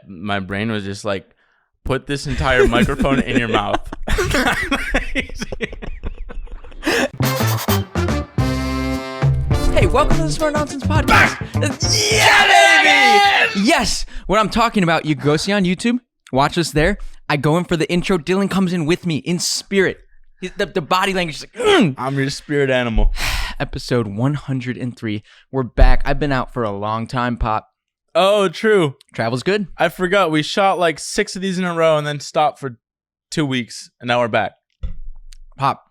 my brain was just like, put this entire microphone in your mouth. Hey, welcome to the Smart Nonsense Podcast. Yeah, baby! Yes, what I'm talking about, you go see on YouTube, watch us there. I go in for the intro. Dylan comes in with me in spirit. The body language is like, I'm your spirit animal. Episode 103. We're back. I've been out for a long time, Pop. Oh, true. Travel's good. I forgot. We shot like 6 of these in a row and then stopped for 2 weeks, and now we're back. Pop,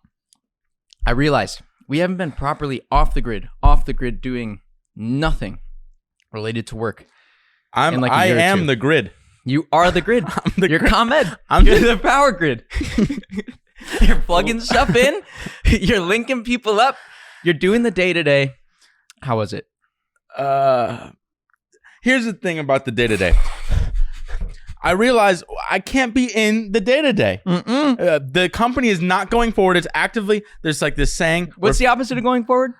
I realized we haven't been properly off the grid doing nothing related to work. I am the grid. You are the grid. You're grid. ComEd. I'm You're the power grid. You're plugging stuff in. You're linking people up. You're doing the day-to-day. How was it? Here's the thing about the day-to-day. I realize I can't be in the day-to-day. The company is not going forward. It's actively, there's like this saying. What's the opposite of going forward?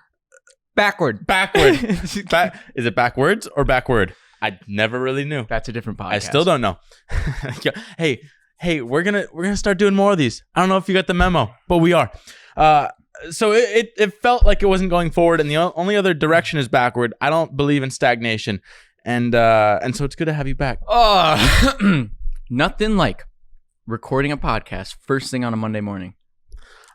Backward. Is it backwards or backward? I never really knew. That's a different podcast. I still don't know. Hey, we're gonna start doing more of these. I don't know if you got the memo, but we are. So it felt like it wasn't going forward, and the only other direction is backward. I don't believe in stagnation, and so it's good to have you back. Nothing like recording a podcast first thing on a Monday morning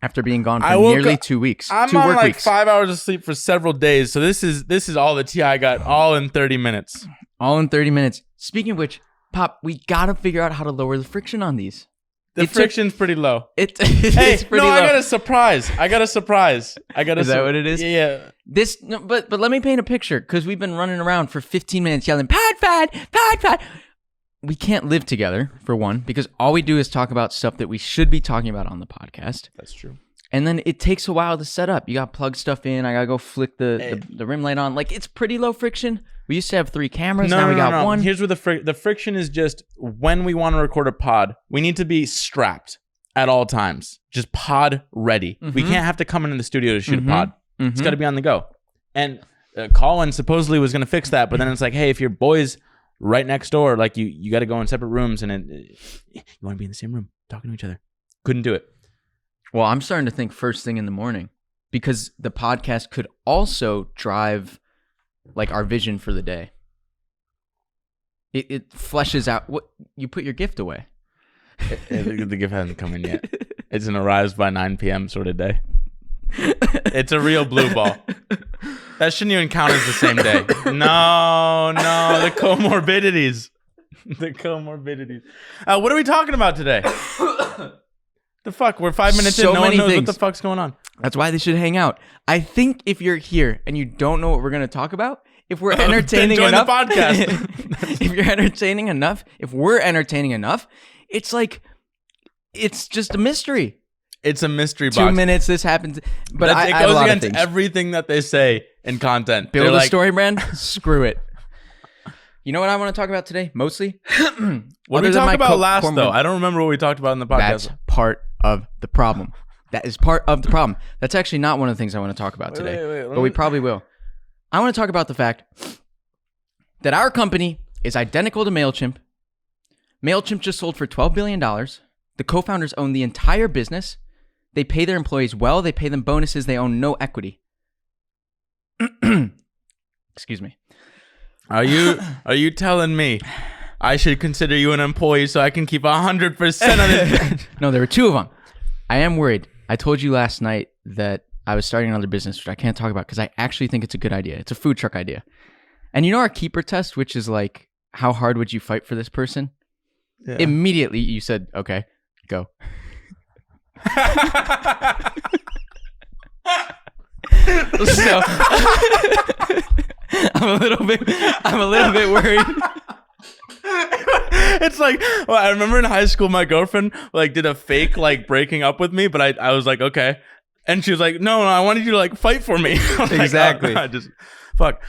after being gone for nearly 2 weeks. I'm 2 on work like weeks. 5 hours of sleep for several days, so this is all the tea I got, all in 30 minutes. All in 30 minutes. Speaking of which, Pop, we gotta figure out how to lower the friction on these. The friction's pretty low. It's Hey, pretty no, low. I got a surprise. Is that what it is? Yeah. But let me paint a picture, because we've been running around for 15 minutes yelling, pod. We can't live together, for one, because all we do is talk about stuff that we should be talking about on the podcast. That's true. And then it takes a while to set up. You got to plug stuff in. I got to go flick the rim light on. Like, it's pretty low friction. We used to have 3 cameras. Now we got one. Here's where the friction is just when we want to record a pod, we need to be strapped at all times. Just pod ready. We can't have to come into the studio to shoot a pod. It's got to be on the go. And Colin supposedly was going to fix that, but then it's like, hey, if your boy's right next door, like you got to go in separate rooms, and you want to be in the same room talking to each other. Couldn't do it. Well, I'm starting to think first thing in the morning, because the podcast could also drive like our vision for the day. It fleshes out what you put your gift away. The gift hasn't come in yet. It's an arrives by 9 p.m. sort of day. It's a real blue ball. That shouldn't even count as the same day. No, the comorbidities. What are we talking about today? The fuck? We're 5 minutes in. No one knows what the fuck's going on. That's why they should hang out. I think if you're here and you don't know what we're going to talk about, if we're entertaining join enough, the podcast. if you're entertaining enough, if we're entertaining enough, it's like, it's just a mystery. It's a mystery box. 2 minutes, this happens. But it goes against everything that they say in content. Build a story brand? Screw it. You know what I want to talk about today, mostly? What did we talk about last, though? I don't remember what we talked about in the podcast. That's part of the problem. That is part of the problem. That's actually not one of the things I want to talk about today, but we probably will. I want to talk about the fact that our company is identical to MailChimp. MailChimp just sold for $12 billion. The co-founders own the entire business. They pay their employees well. They pay them bonuses. They own no equity. Excuse me. Are you telling me I should consider you an employee so I can keep 100% of this? No, there were 2 of them. I am worried. I told you last night that I was starting another business, which I can't talk about because I actually think it's a good idea. It's a food truck idea. And you know our keeper test, which is like, how hard would you fight for this person? Yeah. Immediately you said, okay, go. So I'm a little bit worried. It's like, well, I remember in high school, my girlfriend like did a fake like breaking up with me, but I was like, okay, and she was like, no, I wanted you to like fight for me. Exactly. Like, oh, just fuck.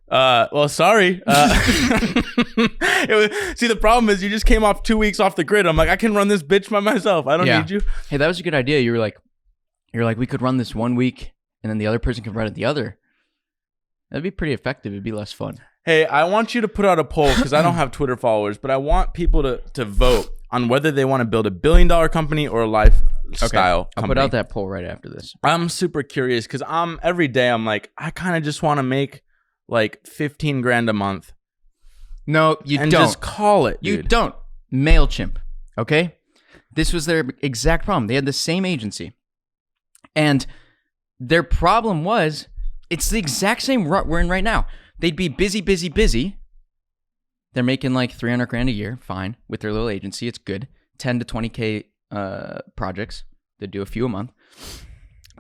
Well, sorry. See, the problem is you just came off 2 weeks off the grid. I'm like, I can run this bitch by myself. I don't need you. Hey, that was a good idea. You were like, we could run this 1 week and then the other person could run it the other. That'd be pretty effective. It'd be less fun. Hey, I want you to put out a poll because I don't have Twitter followers, but I want people to vote on whether they want to build a $1 billion company or a lifestyle company. I'll put out that poll right after this. I'm super curious because every day I'm like, I kind of just want to make like 15 grand a month. No, you and don't. Just call it, dude. You don't. MailChimp, okay? This was their exact problem. They had the same agency. And their problem was, it's the exact same rut we're in right now. They'd be busy. They're making like 300 grand a year, fine. With their little agency, it's good. 10 to 20K projects. They do a few a month.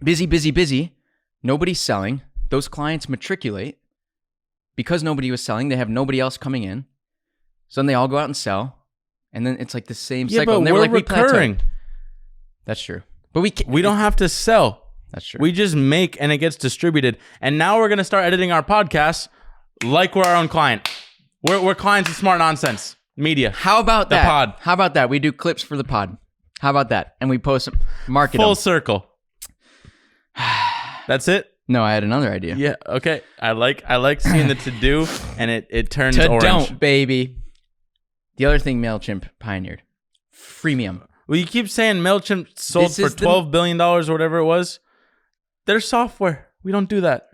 Busy. Nobody's selling. Those clients matriculate. Because nobody was selling, they have nobody else coming in. So then they all go out and sell. And then it's like the same cycle. But and they we're were like, recurring. That's true. But we don't have to sell. That's true. We just make and it gets distributed. And now we're going to start editing our podcasts like we're our own client. We're clients of Smart Nonsense Media. How about that? The pod. How about that? We do clips for the pod. How about that? And we post them, market Full them. circle. That's it? No, I had another idea. Yeah, okay. I like seeing the to-do and it turns To orange. don't, baby. The other thing MailChimp pioneered. Freemium. Well, you keep saying MailChimp sold for $12 billion or whatever it was. Their software. We don't do that.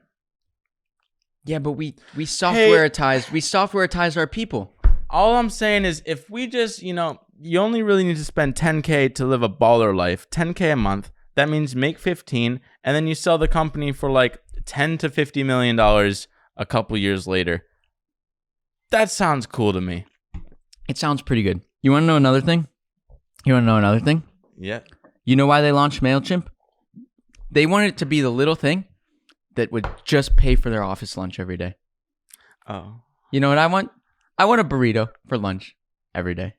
Yeah, but we softwareitize our people. All I'm saying is if we just, you only really need to spend $10K to live a baller life, $10K a month. That means make 15 and then you sell the company for like $10 to $50 million a couple years later. That sounds cool to me. It sounds pretty good. You want to know another thing? Yeah. You know why they launched MailChimp? They wanted it to be the little thing that would just pay for their office lunch every day. Oh. You know what I want? I want a burrito for lunch every day.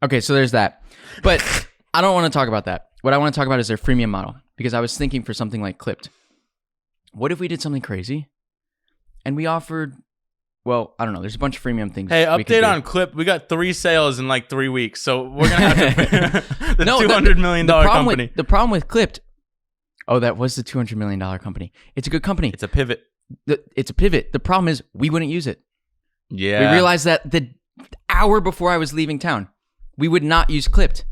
Okay, so there's that. But I don't want to talk about that. What I want to talk about is their freemium model, because I was thinking for something like Clipped. What if we did something crazy and we offered, well, I don't know. There's a bunch of freemium things. Hey, update on Clip. We got 3 sales in like 3 weeks, so we're going to have to the $200 million company. The problem with Clipped, that was the $200 million company. It's a good company. It's a pivot. It's a pivot. The problem is we wouldn't use it. Yeah. We realized that the hour before I was leaving town, we would not use Clipped.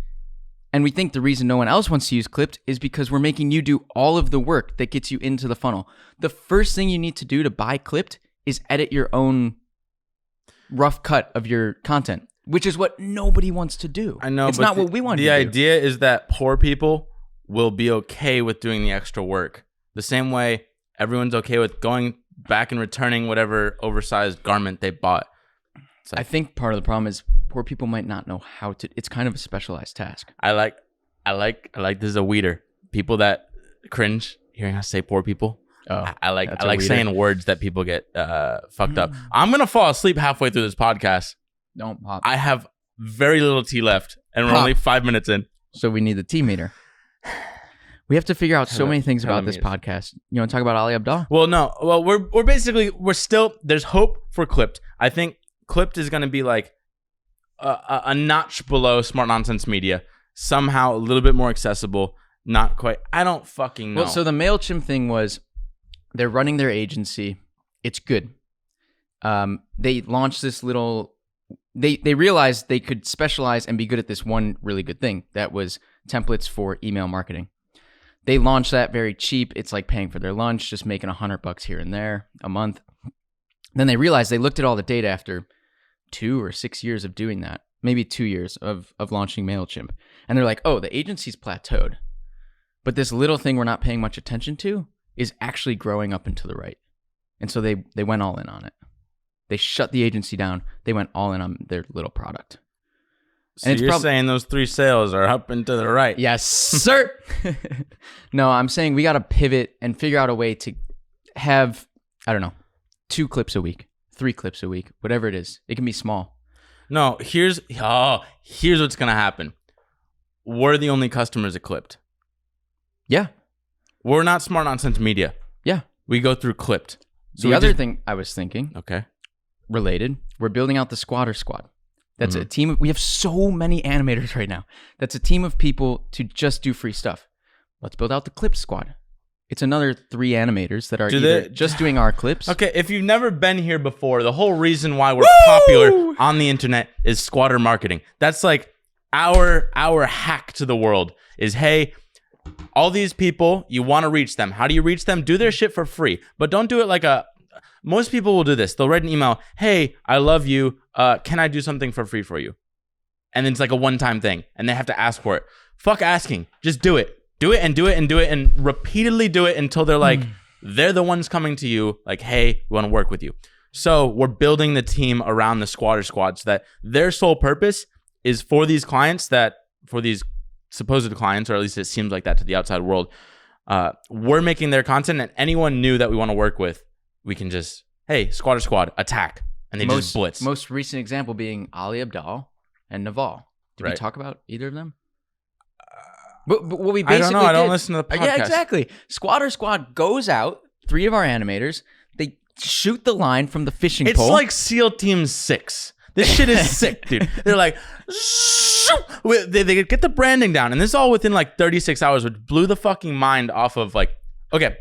And we think the reason no one else wants to use Clipped is because we're making you do all of the work that gets you into the funnel. The first thing you need to do to buy Clipped is edit your own rough cut of your content, which is what nobody wants to do. I know, it's not what we want to do. The idea is that poor people will be okay with doing the extra work. The same way everyone's okay with going back and returning whatever oversized garment they bought. I think part of the problem is poor people might not know how to. It's kind of a specialized task. I like this is a weeder. People that cringe hearing us say poor people. Oh, I like saying words that people get fucked up. I'm gonna fall asleep halfway through this podcast. Don't pop. I have very little tea left, and we're only 5 minutes in. So we need the tea meter. We have to figure out so many things about this podcast. You want to talk about Ali Abdaal? Well, no. Well, we're still there's hope for Clipped. I think Clipped is gonna be like a notch below Smart Nonsense Media, somehow a little bit more accessible. Not quite. I don't fucking know. Well, so the MailChimp thing was they're running their agency. It's good. They launched this little. They realized they could specialize and be good at this one really good thing that was templates for email marketing. They launched that very cheap. It's like paying for their lunch, just making $100 here and there a month. Then they realized they looked at all the data after 2 or 6 years of doing that, maybe 2 years of launching MailChimp. And they're like, the agency's plateaued. But this little thing we're not paying much attention to is actually growing up and to the right. And so they went all in on it. They shut the agency down. They went all in on their little product. So you're saying those 3 sales are up and to the right? Yes, sir. No, I'm saying we got to pivot and figure out a way to have, 2 clips a week, 3 clips a week, whatever it is. It can be small. No, here's what's gonna happen. We're the only customers at Clipped. Yeah. We're not Smart Nonsense Media. Yeah. We go through Clipped. So the other thing I was thinking, okay, related, we're building out the Squatter Squad. That's a team. We have so many animators right now. That's a team of people to just do free stuff. Let's build out the Clip Squad. It's another 3 animators that are either just doing our clips. Okay, if you've never been here before, the whole reason why we're popular on the internet is squatter marketing. That's like our hack to the world is, hey, all these people, you want to reach them. How do you reach them? Do their shit for free. But don't do it like most people will do this. They'll write an email, hey, I love you. Can I do something for free for you? And then it's like a one-time thing, and they have to ask for it. Fuck asking. Just do it. Do it and do it and do it and repeatedly do it until they're like, they're the ones coming to you like, hey, we want to work with you. So we're building the team around the squatter squad so that their sole purpose is for these clients for these supposed clients, or at least it seems like that to the outside world, we're making their content, and anyone new that we want to work with, we can just, hey, squatter squad, attack. And they just blitz. Most recent example being Ali Abdal and Naval. Did we talk about either of them? But what we basically I don't know. I don't listen to the podcast. Yeah, exactly. Squatter Squad goes out, 3 of our animators. They shoot the line from the fishing pole. It's like SEAL Team 6. This shit is sick, dude. They're like, they get the branding down. And this is all within like 36 hours, which blew the fucking mind off of like, okay,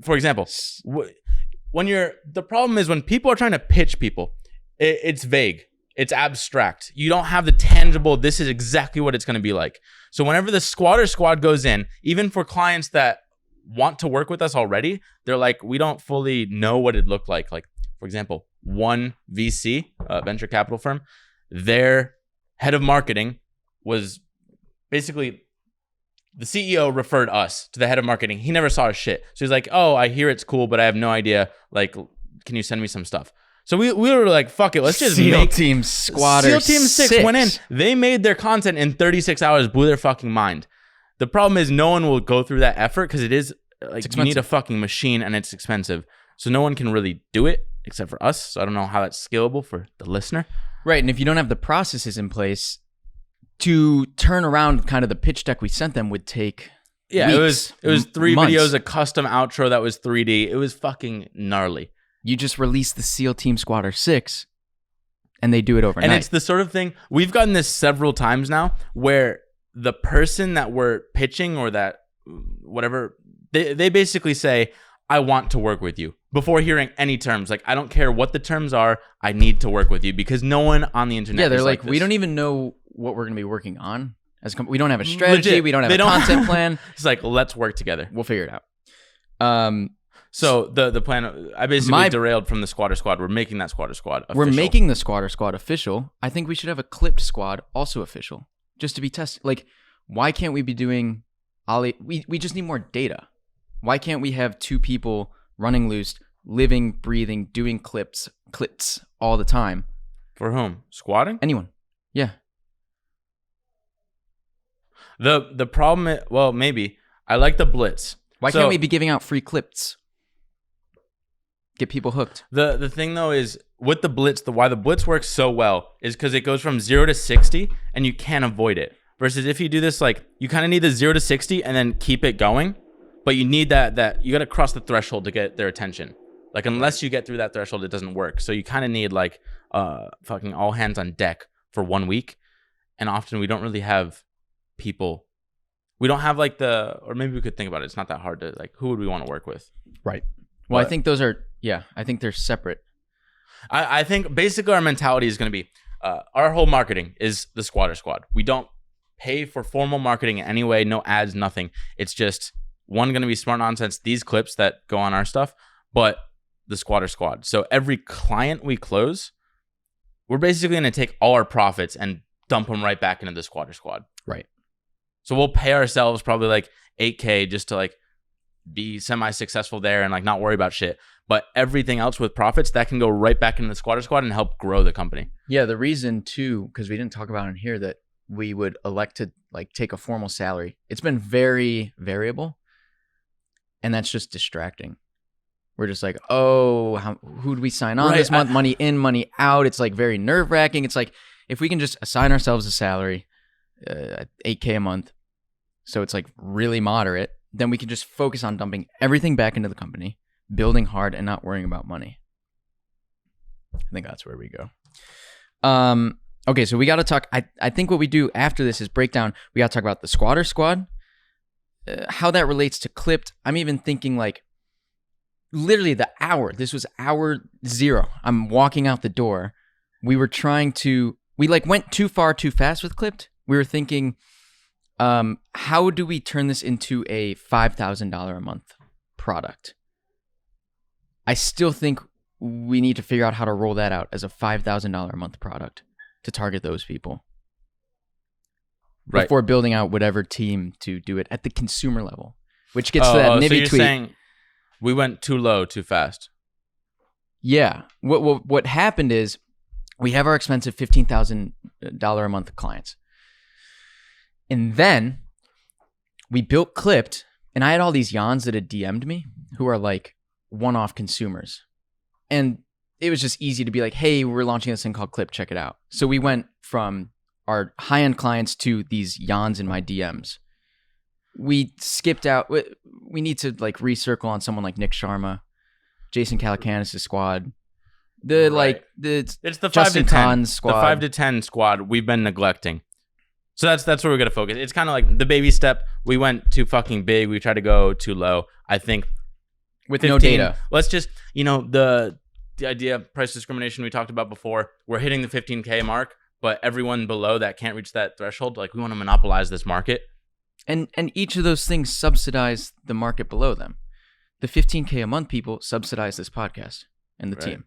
for example, the problem is when people are trying to pitch people, it's vague. It's abstract. You don't have the tangible, this is exactly what it's going to be like. So whenever the squatter squad goes in, even for clients that want to work with us already, they're like, we don't fully know what it looked like. Like, for example, one VC, venture capital firm, their head of marketing was basically, the CEO referred us to the head of marketing. He never saw a shit. So he's like, oh, I hear it's cool, but I have no idea. Like, can you send me some stuff? So we were like, fuck it, let's just SEAL Team Squatter SEAL Team 6 went in. They made their content in 36 hours, blew their fucking mind. The problem is no one will go through that effort because it is like, you need a fucking machine and it's expensive. So no one can really do it except for us. So I don't know how that's scalable for the listener. Right, and if you don't have the processes in place to turn around kind of the pitch deck we sent them would take weeks, it was 3 months. videos, a custom outro that was 3D. It was fucking gnarly. You just release the SEAL Team Squatter 6 and they do it overnight. And it's the sort of thing, we've gotten this several times now, where the person that we're pitching or that whatever, they basically say, I want to work with you before hearing any terms. Like, I don't care what the terms are. I need to work with you because no one on the internet they're is like, this. We don't even know what we're going to be working on. We don't have a strategy. Legit. We don't have a content plan. It's like, let's work together. We'll figure it out. So the plan, I basically derailed from the squatter squad. We're making that squatter squad official. We're making the squatter squad official. I think we should have a clipped squad also official, just to be tested. Like, why can't we be doing Ali? We just need more data. Why can't we have 2 people running loose, living, breathing, doing clips all the time? For whom? Squatting? Anyone. Yeah. The problem is, well, maybe. I like the blitz. Why can't we be giving out free clips? Get people hooked. The thing though is with the blitz, why the blitz works so well is because it goes from 0 to 60 and you can't avoid it. Versus if you do this, like, you kind of need the 0 to 60 and then keep it going, but you need that you got to cross the threshold to get their attention. Like, unless you get through that threshold, it doesn't work. So you kind of need like fucking all hands on deck for 1 week, and often we don't really have people. We don't have like or maybe we could think about it. It's not that hard to like, who would we want to work with? Right. Well, I think those are, I think they're separate. I think basically our mentality is going to be, our whole marketing is the squatter squad. We don't pay for formal marketing in any way, no ads, nothing. It's just going to be smart nonsense, these clips that go on our stuff, but the squatter squad. So every client we close, we're basically going to take all our profits and dump them right back into the squatter squad. Right. So we'll pay ourselves probably like $8,000 just to like be semi-successful there and like not worry about shit. But everything else with profits, that can go right back into the squatter squad and help grow the company. Yeah, the reason too, because we didn't talk about in here that we would elect to like take a formal salary. It's been very variable, and that's just distracting. We're just like, oh, who do we sign on this month? Money in, money out. It's like very nerve-wracking. It's like if we can just assign ourselves a salary, $8,000 a month, so it's like really moderate, then we can just focus on dumping everything back into the company, building hard, and not worrying about money. I think that's where we go. Okay, so we got to talk. I think what we do after this is break down. We got to talk about the squatter squad, how that relates to Clipped, I'm even thinking like literally this was hour 0. I'm walking out the door. We like went too far too fast with Clipped. We were thinking, how do we turn this into a $5,000 a month product? I still think we need to figure out how to roll that out as a $5,000 a month product to target those people. Right. Before building out whatever team to do it at the consumer level, which gets to that nitty-tweet. So you're saying we went too low too fast. Yeah. What happened is we have our expensive $15,000 a month clients. And then we built Clipped, and I had all these yawns that had DM'd me who are like one-off consumers. And it was just easy to be like, hey, we're launching this thing called Clipped, check it out. So we went from our high-end clients to these yawns in my DMs. We skipped out. We need to like recircle on someone like Nick Sharma, Jason Calacanis' squad. It's the Justin 5 to 10 squad. The 5 to 10 squad we've been neglecting. So that's where we're gonna focus. It's kind of like the baby step. We went too fucking big. We tried to go too low. I think with 15, no data. Let's just the idea of price discrimination we talked about before. We're hitting the 15K mark, but everyone below that can't reach that threshold. Like we want to monopolize this market. And each of those things subsidize the market below them. The 15K a month people subsidize this podcast and the team.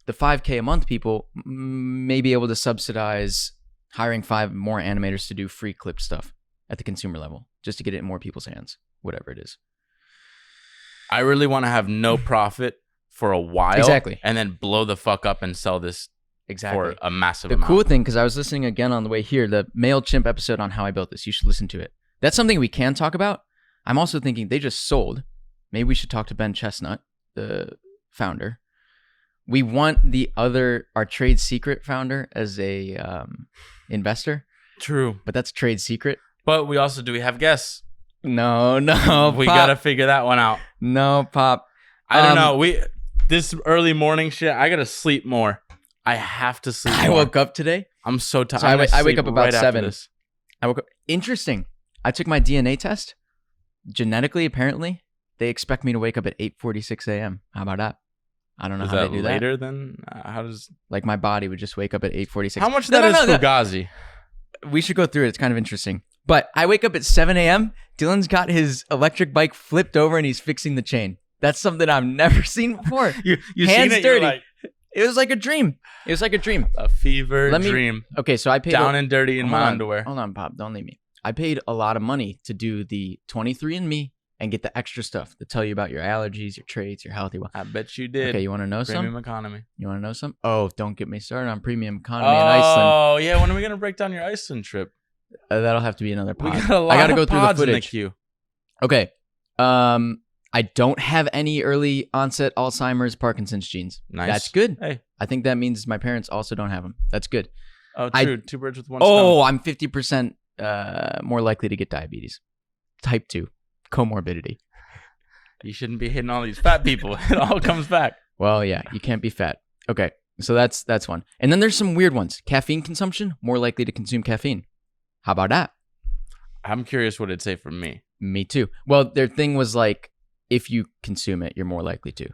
The 5K a month people may be able to subsidize hiring 5 more animators to do free Clipped stuff at the consumer level, just to get it in more people's hands, whatever it is. I really want to have no profit for a while. Exactly. And then blow the fuck up and sell this for a massive amount. The cool thing, because I was listening again on the way here, the MailChimp episode on how I built this. You should listen to it. That's something we can talk about. I'm also thinking they just sold. Maybe we should talk to Ben Chestnut, the founder. We want our trade secret founder as a investor. True. But that's trade secret. But do we have guests? No. We got to figure that one out. No, Pop. I don't know. This early morning shit, I got to sleep more. I have to sleep more. I woke up today. I'm so tired. So I wake up about 7. I woke up. Interesting. I took my DNA test. Genetically, apparently, they expect me to wake up at 8:46 a.m. How about that? I don't know how they do that. Later than how does like my body would just wake up at 8:46. How much of that is Fugazi? We should go through it. It's kind of interesting. But I wake up at 7 a.m. Dylan's got his electric bike flipped over and he's fixing the chain. That's something I've never seen before. you Hands seen it, dirty. Like, it was like a dream. A fever dream. Okay, so I paid down and dirty in my underwear. Hold on, Pop. Don't leave me. I paid a lot of money to do the 23andMe and get the extra stuff to tell you about your allergies, your traits, your healthy. I bet you did. Okay, you want to know some? Premium economy. You want to know some? Oh, don't get me started on premium economy in Iceland. Oh, yeah. When are we going to break down your Iceland trip? That'll have to be another pod. We got a lot I got to go of through the pods in the footage. queue. Okay. I don't have any early onset Alzheimer's, Parkinson's genes. Nice. That's good. Hey. I think that means my parents also don't have them. That's good. Oh, true. 2 birds with one stone. Oh, I'm 50% more likely to get diabetes. Type 2. Comorbidity. You shouldn't be hitting all these fat people. It all comes back. Well, yeah. You can't be fat. Okay. So that's one. And then there's some weird ones. Caffeine consumption, more likely to consume caffeine. How about that? I'm curious what it'd say for me. Me too. Well, their thing was like, if you consume it, you're more likely to.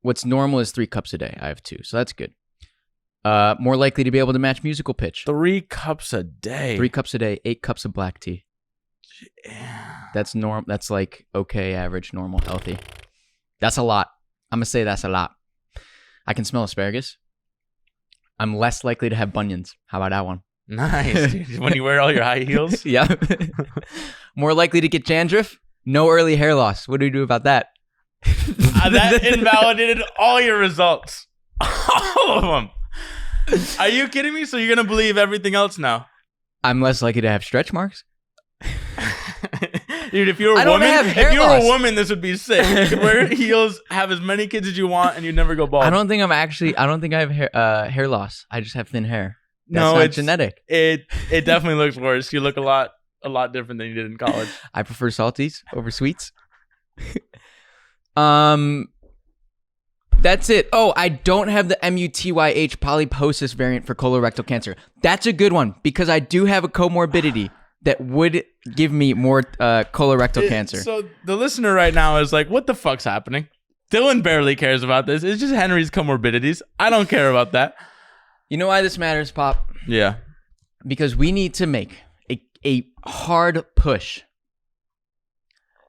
What's normal is 3 cups a day. I have 2, so that's good. More likely to be able to match musical pitch. 3 cups a day. 3 cups a day, 8 cups of black tea. Yeah. That's norm. That's like okay, average, normal, healthy. That's a lot. I'm gonna say that's a lot. I can smell asparagus. I'm less likely to have bunions. How about that one? Nice. Dude. When you wear all your high heels. Yeah. More likely to get dandruff. No early hair loss. What do we do about that? That invalidated all your results. All of them. Are you kidding me? So you're going to believe everything else now? I'm less likely to have stretch marks. Dude, if you were a woman, this would be sick. You could wear heels, have as many kids as you want, and you'd never go bald. I don't think I have hair loss. I just have thin hair. That's not genetic. It definitely looks worse. You look a lot different than you did in college. I prefer salties over sweets. That's it. Oh, I don't have the MUTYH polyposis variant for colorectal cancer. That's a good one because I do have a comorbidity. that would give me more colorectal cancer. So the listener right now is like, what the fuck's happening? Dylan barely cares about this. It's just Henry's comorbidities. I don't care about that. You know why this matters, Pop? Yeah. Because we need to make a hard push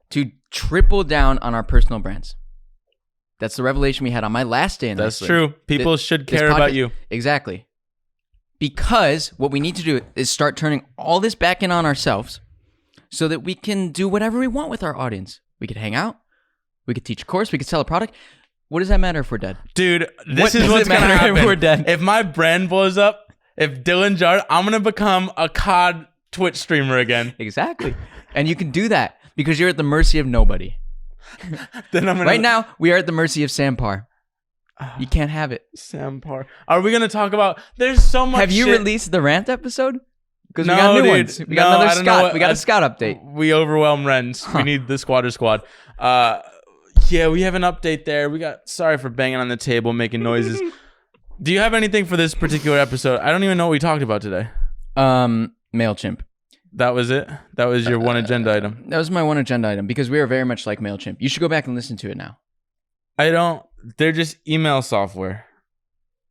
to triple down on our personal brands. That's the revelation we had on my last day in That's wrestling. true. People should care about you. Exactly. Because what we need to do is start turning all this back in on ourselves so that we can do whatever we want with our audience. We could hang out. We could teach a course. We could sell a product. What does that matter if we're dead? Dude, this is what's going to happen. If we're dead? If my brand blows up, if Dylan Jardon, I'm going to become a COD Twitch streamer again. Exactly. And you can do that because you're at the mercy of nobody. Then I'm gonna... Right now, we are at the mercy of Sampar. You can't have it. Sampar. Are we going to talk about... There's so much Have you shit. released the rant episode? Because No, we got new dude. ones. We got another Scott. We got a Scott update. We overwhelm Rens. We need the squatter squad. Yeah, we have an update there. Sorry for banging on the table, making noises. Do you have anything for this particular episode? I don't even know what we talked about today. MailChimp. That was it? That was your one agenda item? That was my one agenda item because we are very much like MailChimp. You should go back and listen to it now. They're just email software.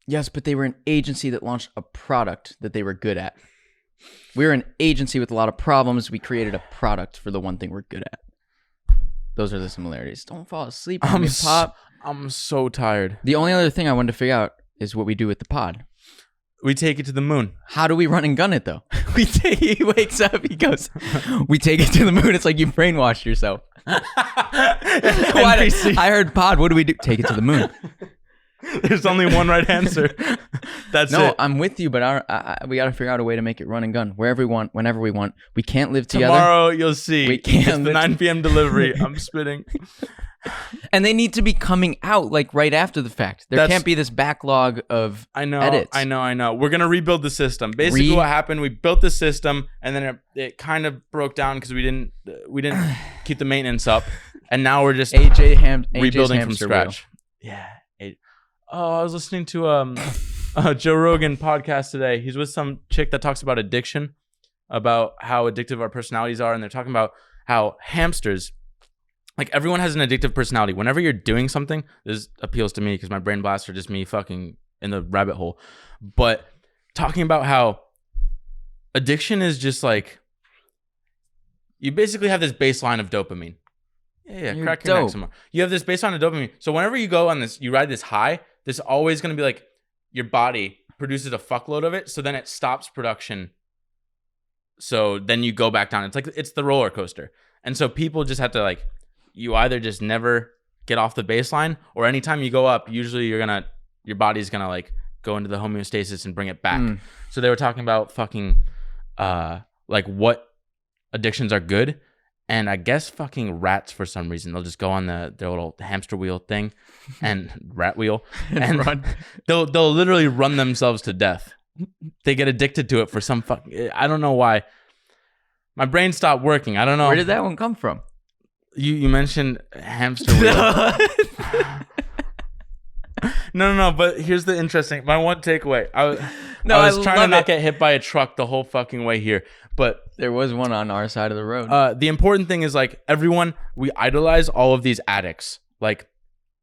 Yes, but they were an agency that launched a product that they were good at. We're an agency with a lot of problems. We created a product for the one thing we're good at. Those are the similarities. Don't fall asleep on me, Pop. I'm so tired. The only other thing I wanted to figure out is what we do with the pod. We take it to the moon. How do we run and gun it, though? He wakes up, he goes, we take it to the moon. It's like you brainwashed yourself. I heard pod. What do we do? Take it to the moon. There's only one right answer. That's it. No, I'm with you, but we got to figure out a way to make it run and gun wherever we want, whenever we want. We can't live together. Tomorrow, you'll see. We can't. It's the 9 p.m. delivery. I'm spitting. And they need to be coming out like right after the fact. There can't be this backlog of edits. I know. We're going to rebuild the system. Basically what happened, we built the system and then it kind of broke down because we didn't keep the maintenance up. And now we're just rebuilding from scratch. Wheel. Yeah. I was listening to a Joe Rogan podcast today. He's with some chick that talks about addiction, about how addictive our personalities are. And they're talking about how hamsters, like everyone has an addictive personality. Whenever you're doing something, this appeals to me because my brain blasts are just me fucking in the rabbit hole. But talking about how addiction is just like, you basically have this baseline of dopamine. Yeah, crack your neck some more. You have this baseline of dopamine. So whenever you go on this, you ride this high, there's always going to be like your body produces a fuckload of it. So then it stops production. So then you go back down. It's like, it's the roller coaster. And so people just have to like, you either just never get off the baseline or anytime you go up, usually your body's going to like go into the homeostasis and bring it back. So they were talking about fucking, like what addictions are good. And I guess fucking rats, for some reason, they'll just go on their little hamster wheel thing and rat wheel and run. They'll literally run themselves to death. They get addicted to it for some I don't know why. My brain stopped working. I don't know. Where did that one come from? You mentioned hamster wheel. No. But here's the interesting. My one takeaway. I was trying to not get hit by a truck the whole fucking way here. But there was one on our side of the road. The important thing is like we idolize all of these addicts, like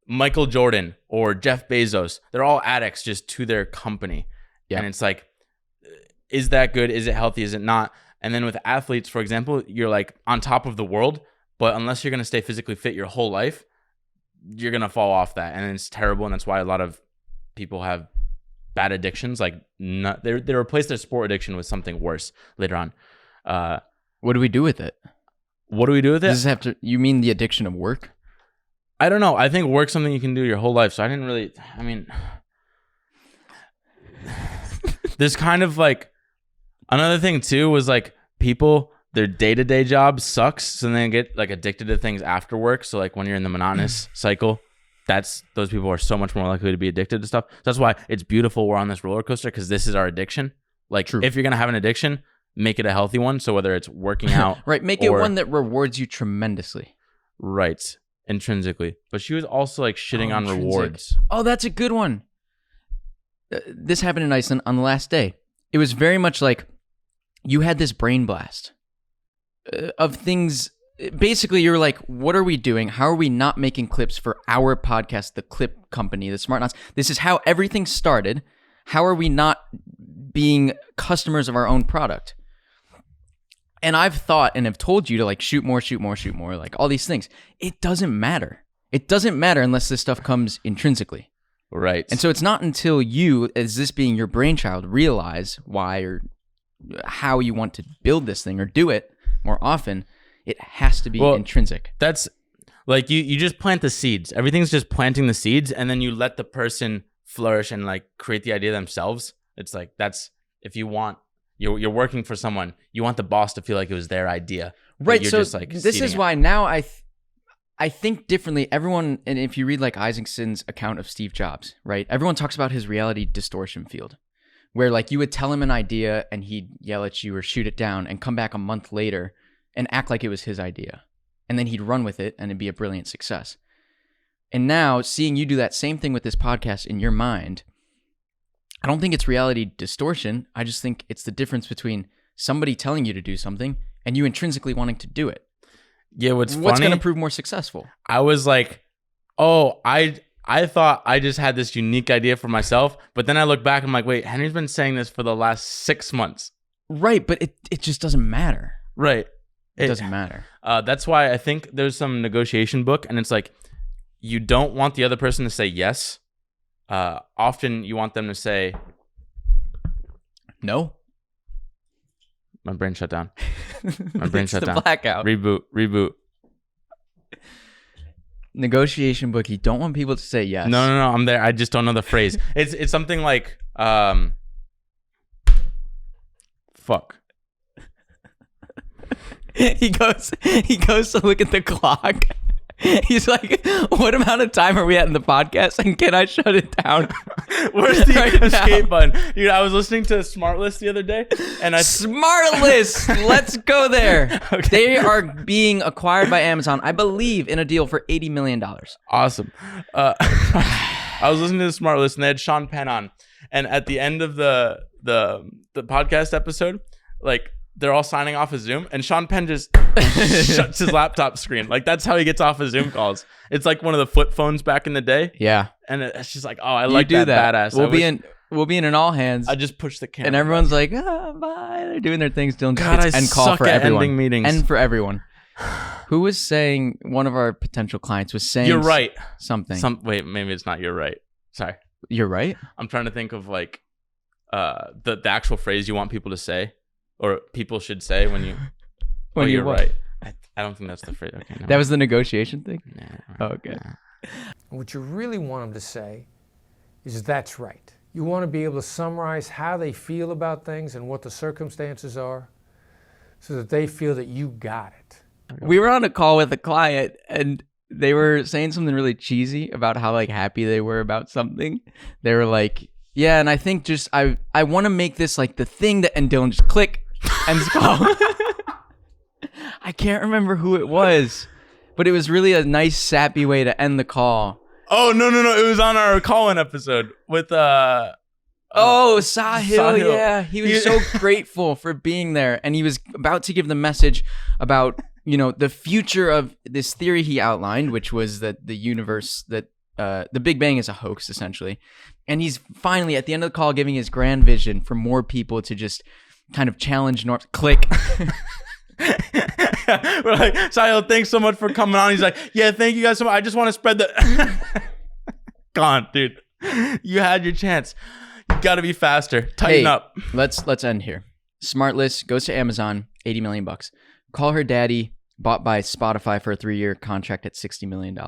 Michael Jordan or Jeff Bezos. They're all addicts just to their company. Yeah. And it's like, is that good? Is it healthy? Is it not? And then with athletes, for example, you're like on top of the world, but unless you're going to stay physically fit your whole life, you're going to fall off that. And it's terrible. And that's why a lot of people have bad addictions. Like they replace their sport addiction with something worse later on. What do we do with it? What do we do with it? Does this have to? You mean the addiction of work? I don't know. I think work's something you can do your whole life. So there's kind of like another thing too was like people, their day-to-day job sucks. So they get like addicted to things after work. So like when you're in the monotonous cycle, those people are so much more likely to be addicted to stuff. So that's why it's beautiful we're on this roller coaster because this is our addiction. Like True. If you're going to have an addiction, make it a healthy one. So whether it's working out. Right. Make it one that rewards you tremendously. Right. Intrinsically. But she was also like shitting on rewards. Oh, that's a good one. This happened in Iceland on the last day. It was very much like you had this brain blast of things. Basically, you're like, what are we doing? How are we not making clips for our podcast, the Clip Company, the Smart Knots? This is how everything started. How are we not being customers of our own product? And I've thought and have told you to like shoot more, like all these things. It doesn't matter. It doesn't matter unless this stuff comes intrinsically. Right. And so it's not until you, as this being your brainchild, realize why or how you want to build this thing or do it more often. It has to be intrinsic. That's like you just plant the seeds. Everything's just planting the seeds, and then you let the person flourish and like create the idea themselves. It's like that's if you want you're working for someone, you want the boss to feel like it was their idea. Right. You're so just, like, this is why now I think differently. Everyone, and if you read like Isaacson's account of Steve Jobs, right? Everyone talks about his reality distortion field, where like you would tell him an idea and he'd yell at you or shoot it down and come back a month later and act like it was his idea. And then he'd run with it and it'd be a brilliant success. And now seeing you do that same thing with this podcast in your mind, I don't think it's reality distortion. I just think it's the difference between somebody telling you to do something and you intrinsically wanting to do it. Yeah, what's going to prove more successful? I was like, oh, I thought I just had this unique idea for myself, but then I look back and I'm like, wait, Henry's been saying this for the last 6 months. Right, but it just doesn't matter. Right. It doesn't matter. That's why I think there's some negotiation book, and it's like, you don't want the other person to say yes. Often you want them to say no. My brain shut down. My brain shut down. Blackout. Reboot. Negotiation book. You don't want people to say yes. No. I'm there. I just don't know the phrase. It's something like fuck. He goes to look at the clock. He's like, what amount of time are we at in the podcast? And can I shut it down? Where's the escape button? Dude, I was listening to Smartlist the other day. And Smartlist! Let's go there. Okay. They are being acquired by Amazon, I believe, in a deal for $80 million. Awesome. I was listening to the Smartlist and they had Sean Penn on. And at the end of the podcast episode, like, they're all signing off of Zoom, and Sean Penn just shuts his laptop screen. Like, that's how he gets off of Zoom calls. It's like one of the flip phones back in the day. Yeah. And it's just like, oh, I like that badass. We'll be in an all hands. I just push the camera. And everyone's like, bye. They're doing their things. Dylan God, just end call for everyone. Ending meetings. And for everyone. Who was saying, one of our potential clients was saying, you're right. Something. Wait, maybe it's not you're right. Sorry. You're right? I'm trying to think of like the actual phrase you want people to say. Or people should say when you're right. I don't think that's the phrase. Okay, no. That was the negotiation thing? Nah, okay. Nah. What you really want them to say is that's right. You want to be able to summarize how they feel about things and what the circumstances are so that they feel that you got it. We were on a call with a client and they were saying something really cheesy about how like happy they were about something. They were like, yeah, and I think just I want to make this like the thing that, and Dylan just click. Ends call. I can't remember who it was, but it was really a nice sappy way to end the call. Oh no! It was on our call-in episode with Sahil. Yeah, he was so grateful for being there, and he was about to give the message about the future of this theory he outlined, which was that the universe, that the Big Bang is a hoax essentially, and he's finally at the end of the call giving his grand vision for more people to just kind of challenge North. Click. We're like, Sahil, thanks so much for coming on. He's like, yeah, thank you guys so much. I just want to spread the. Come on, dude. You had your chance. You got to be faster. Tighten up. Let's end here. Smartlist goes to Amazon, $80 million. Call Her Daddy, bought by Spotify for a 3-year contract at $60 million.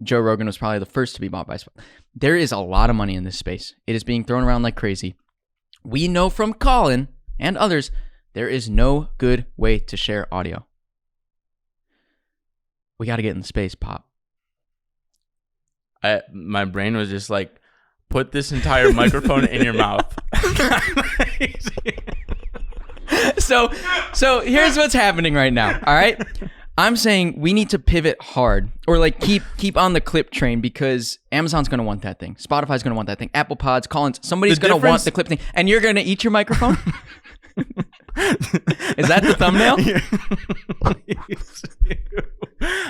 Joe Rogan was probably the first to be bought by Spotify. There is a lot of money in this space. It is being thrown around like crazy. We know from Colin and others, there is no good way to share audio. We got to get in the space, Pop. My brain was just like, put this entire microphone in your mouth. So here's what's happening right now. All right. I'm saying we need to pivot hard, or like keep on the clip train, because Amazon's going to want that thing. Spotify's going to want that thing. Apple Pods, Collins, somebody's going to want the clip thing. And you're going to eat your microphone? Is that the thumbnail?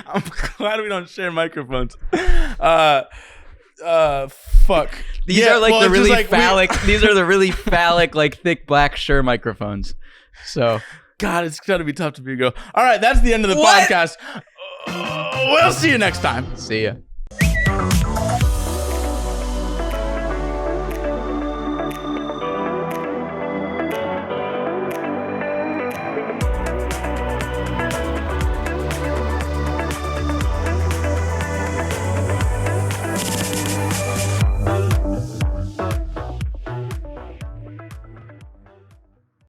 I'm glad we don't share microphones. Fuck. These are like the really phallic. These are the really phallic, like thick black Shure microphones. So, God, it's gotta be tough to be go. All right, that's the end of the podcast. We'll see you next time. See ya.